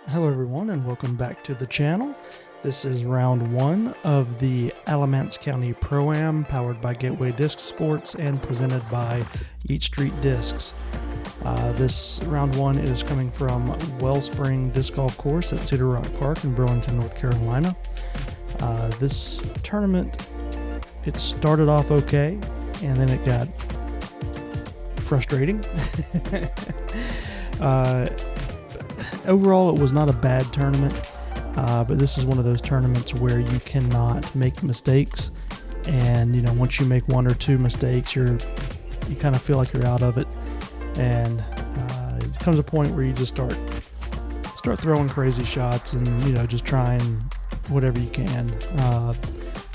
Hello everyone and welcome back to the channel. This is round one of the Alamance County Pro-Am powered by Gateway Disc Sports and presented by Yeet Street Discs. This round one is coming from Wellspring Disc Golf Course at Cedar Rock Park in Burlington, North Carolina. This tournament, it started off okay and then it got frustrating. Overall, it was not a bad tournament, but this is one of those tournaments where you cannot make mistakes, and once you make one or two mistakes, you kind of feel like you're out of it, and it comes a point where you just start throwing crazy shots and just trying whatever you can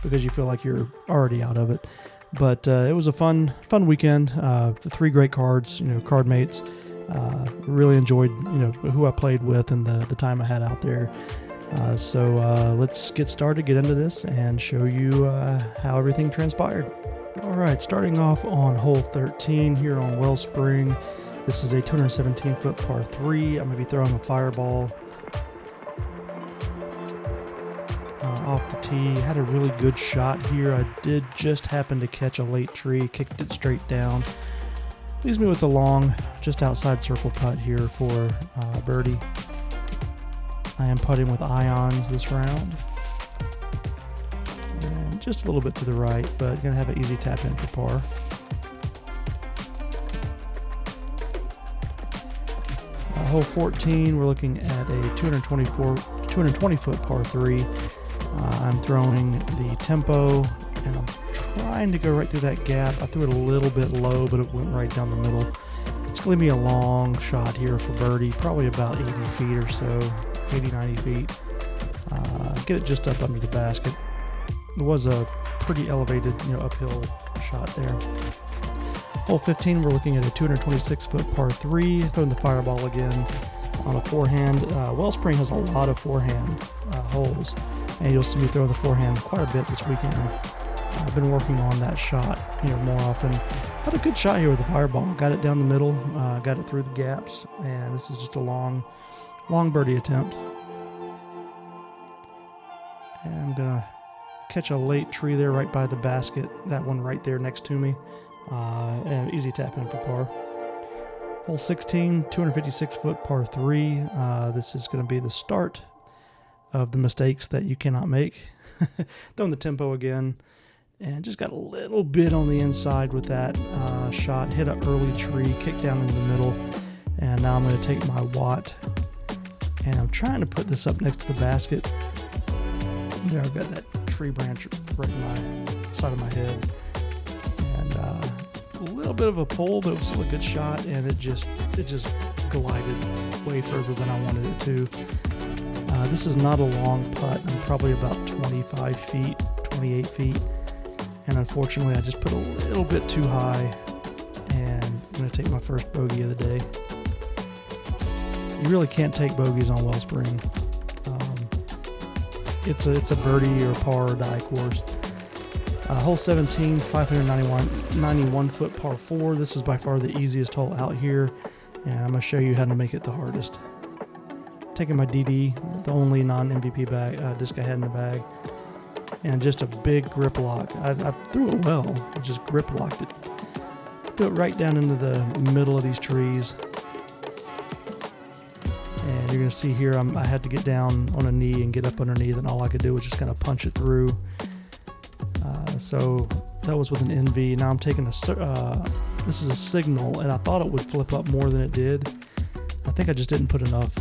because you feel like you're already out of it. But it was a fun weekend. The three great cards, card mates. Really enjoyed who I played with and the time I had out there. So let's get started, get into this, and show you how everything transpired. All right, starting off on hole 13 here on Wellspring. This is a 217-foot par 3. I'm going to be throwing a fireball off the tee. Had a really good shot here. I did just happen to catch a late tree, kicked it straight down. Leaves me with a long, just outside circle putt here for birdie. I am putting with irons this round. And just a little bit to the right, but going to have an easy tap in for par. Hole 14, we're looking at a 220-foot par 3. I'm throwing the tempo, and I'm trying to go right through that gap. I threw it a little bit low, but it went right down the middle. It's going to be a long shot here for birdie, probably about 80 feet or so, 80, 90 feet. Get it just up under the basket. It was a pretty elevated, uphill shot there. Hole 15, we're looking at a 226-foot par 3, throwing the fireball again on a forehand. Wellspring has a lot of forehand holes, and you'll see me throw the forehand quite a bit this weekend. I've been working on that shot, more often. Had a good shot here with the fireball. Got it down the middle, got it through the gaps, and this is just a long birdie attempt. And I'm gonna catch a late tree there right by the basket. That one right there next to me, and easy tap in for par. Hole 16, 256-foot par 3. This is going to be the start of the mistakes that you cannot make. Throwing the tempo again. And just got a little bit on the inside with that shot. Hit an early tree, kicked down into the middle. And now I'm going to take my watt. And I'm trying to put this up next to the basket. There, I've got that tree branch right in my side of my head. And a little bit of a pull, but it was still a good shot. And it just glided way further than I wanted it to. This is not a long putt. I'm probably about 25 feet, 28 feet. And unfortunately, I just put a little bit too high, and I'm going to take my first bogey of the day. You really can't take bogeys on Wellspring. It's a birdie or par or die course. Hole 17, 591-foot par 4. This is by far the easiest hole out here, and I'm going to show you how to make it the hardest. Taking my DD, the only non-MVP bag, disc I had in the bag. And just a big grip lock. I threw it well. I just grip locked it. Threw it right down into the middle of these trees. And you're going to see here I had to get down on a knee and get up underneath, and all I could do was just kind of punch it through. So that was with an NV. Now I'm taking this is a signal, and I thought it would flip up more than it did. I think I just didn't put enough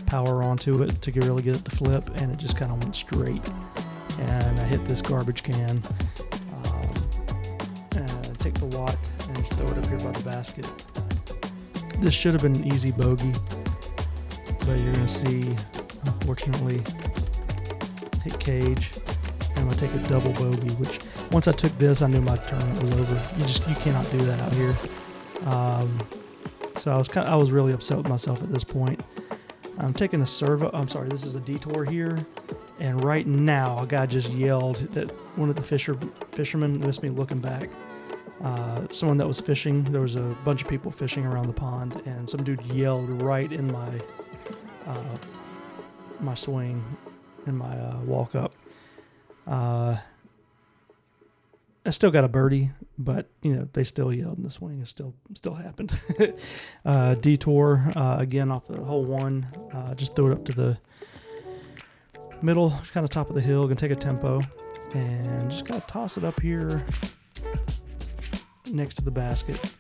power onto it to really get it to flip, and it just kind of went straight. And I hit this garbage can, and take the watt and just throw it up here by the basket. This should have been an easy bogey, but you're going to see, unfortunately, hit cage, and I'm going to take a double bogey, which once I took this, I knew my tournament was over. You cannot do that out here. So I was really upset with myself at this point. I'm taking a this is a detour here. And right now, a guy just yelled that one of the fishermen missed me looking back. Someone that was fishing, there was a bunch of people fishing around the pond, and some dude yelled right in my my swing and my walk up. I still got a birdie, but they still yelled, and the swing is still happened. Detour again off the hole 1. Just throw it up to the middle, kind of top of the hill. Gonna take a tempo and just gotta toss it up here next to the basket.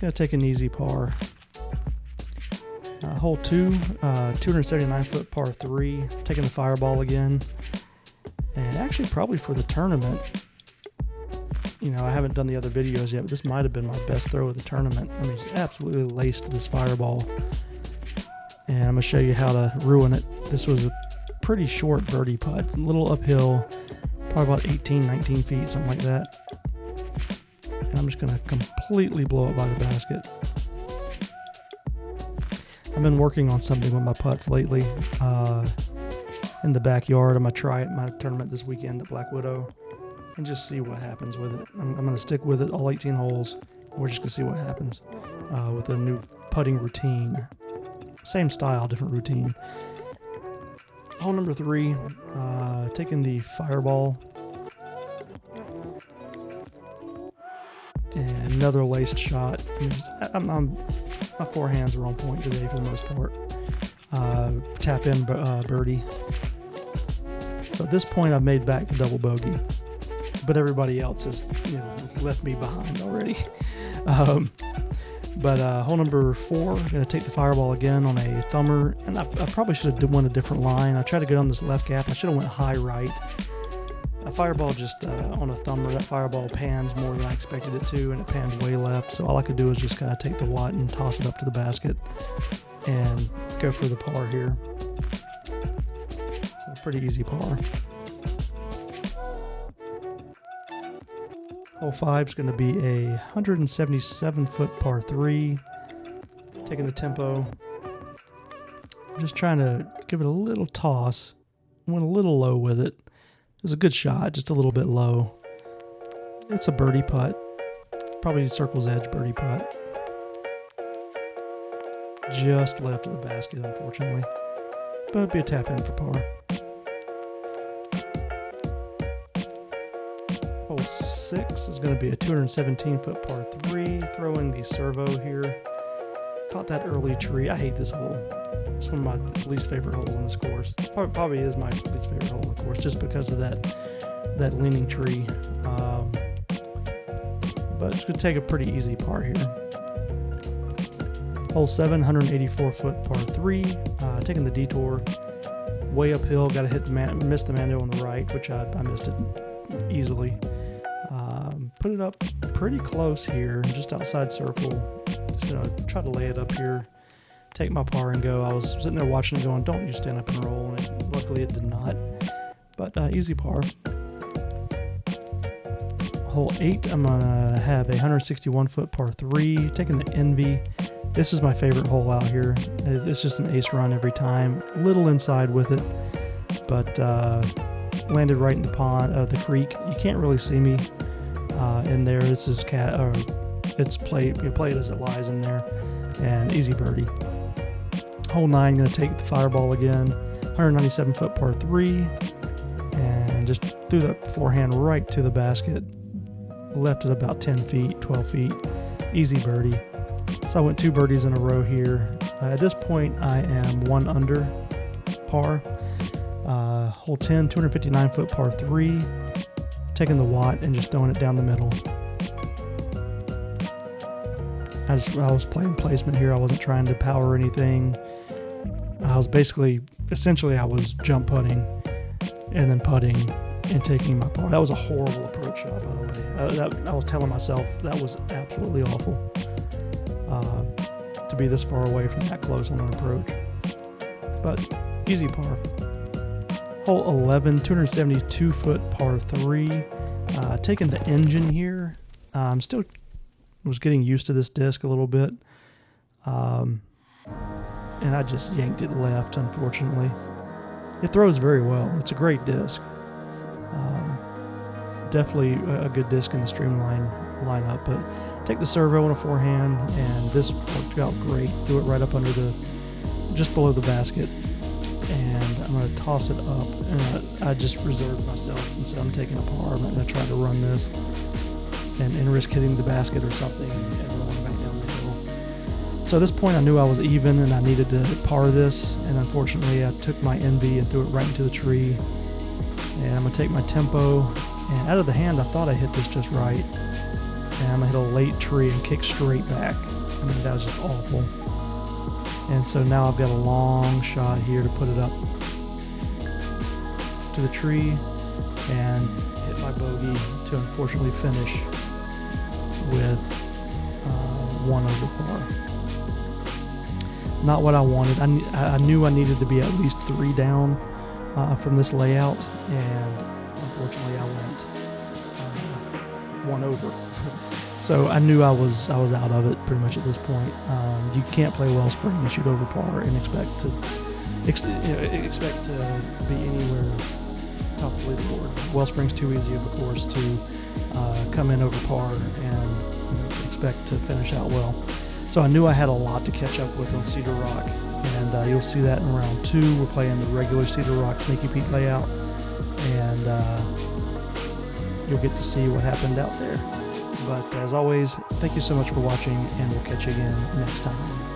Gonna take an easy par. Hole 2, 279 foot par 3. Taking the fireball again, and actually probably for the tournament. I haven't done the other videos yet, but this might have been my best throw of the tournament. I mean, just absolutely laced this fireball. And I'm going to show you how to ruin it. This was a pretty short birdie putt, a little uphill, probably about 18, 19 feet, something like that. And I'm just going to completely blow it by the basket. I've been working on something with my putts lately in the backyard. I'm going to try it in my tournament this weekend at Black Widow and just see what happens with it. I'm going to stick with it all 18 holes. We're just going to see what happens with a new putting routine. Same style, different routine. Hole number 3, taking the fireball. And another laced shot. My forehands are on point today for the most part. Tap in birdie. So at this point, I've made back the double bogey, but everybody else has left me behind already. But hole number 4, I'm going to take the fireball again on a thumber, and I probably should have went a different line. I tried to get on this left gap. I should have went high right. A fireball just on a thumber, that fireball pans more than I expected it to, and it pans way left. So all I could do is just kind of take the watt and toss it up to the basket and go for the par here. So pretty easy par. Hole 5 is going to be a 177-foot par 3. Taking the tempo. I'm just trying to give it a little toss. Went a little low with it. It was a good shot, just a little bit low. It's a birdie putt. Probably circle's edge birdie putt. Just left of the basket, unfortunately. But it'd be a tap in for par. Hole 6 is going to be a 217-foot par 3. Throwing the servo here. Caught that early tree. I hate this hole. It's one of my least favorite holes in this course. Probably is my least favorite hole in the course, just because of that leaning tree. But it's going to take a pretty easy par here. Hole 7, 184-foot par 3. Taking the detour. Way uphill. Got to hit miss the mando on the right, which I missed it easily. Put it up pretty close here, just outside circle. Just going to try to lay it up here. Take my par and go. I was sitting there watching it going, don't you stand up and roll, and luckily it did not. But easy par. Hole 8, I'm going to have a 161-foot par 3. Taking the Envy. This is my favorite hole out here. It's just an ace run every time. Little inside with it, but landed right in the pond, the creek. You can't really see me in there. This is it's played. You play it as it lies in there, and easy birdie. Hole 9, going to take the fireball again. 197-foot par 3, and just threw that forehand right to the basket. Left it about 10 feet, 12 feet. Easy birdie. So I went 2 birdies in a row here. At this point, I am 1 under par. Hole 10, 259-foot par 3. Taking the watt and just throwing it down the middle. I was playing placement here. I wasn't trying to power anything. I was essentially I was jump putting and then putting and taking my par. That was a horrible approach shot, by the way. I was telling myself that was absolutely awful. To be this far away from that close on an approach. But easy par. Hole 11, 272-foot par 3. Taking the engine here. I'm still was getting used to this disc a little bit. And I just yanked it left, unfortunately. It throws very well. It's a great disc. Definitely a good disc in the streamline lineup, but take the servo on a forehand, and this worked out great. Threw it right up under just below the basket. and I'm going to toss it up. And I just reserved myself and said I'm taking a par. I'm not going to try to run this and risk hitting the basket or something and rolling back down the hill. So at this point I knew I was even and I needed to par this, and unfortunately I took my NV and threw it right into the tree. And I'm going to take my tempo, and out of the hand I thought I hit this just right, and I'm going to hit a late tree and kick straight back. I mean, that was just awful. And so now I've got a long shot here to put it up to the tree and hit my bogey to unfortunately finish with 1 over par. Not what I wanted. I knew I needed to be at least 3 down from this layout, and unfortunately I went 1 over. So I knew I was out of it pretty much at this point. You can't play Wellspring and shoot over par and expect to be anywhere top of the leaderboard. Wellspring's too easy of a course to come in over par and expect to finish out well. So I knew I had a lot to catch up with on Cedar Rock, and you'll see that in round 2. We're playing the regular Cedar Rock Sneaky Pete layout, and you'll get to see what happened out there. But as always, thank you so much for watching, and we'll catch you again next time.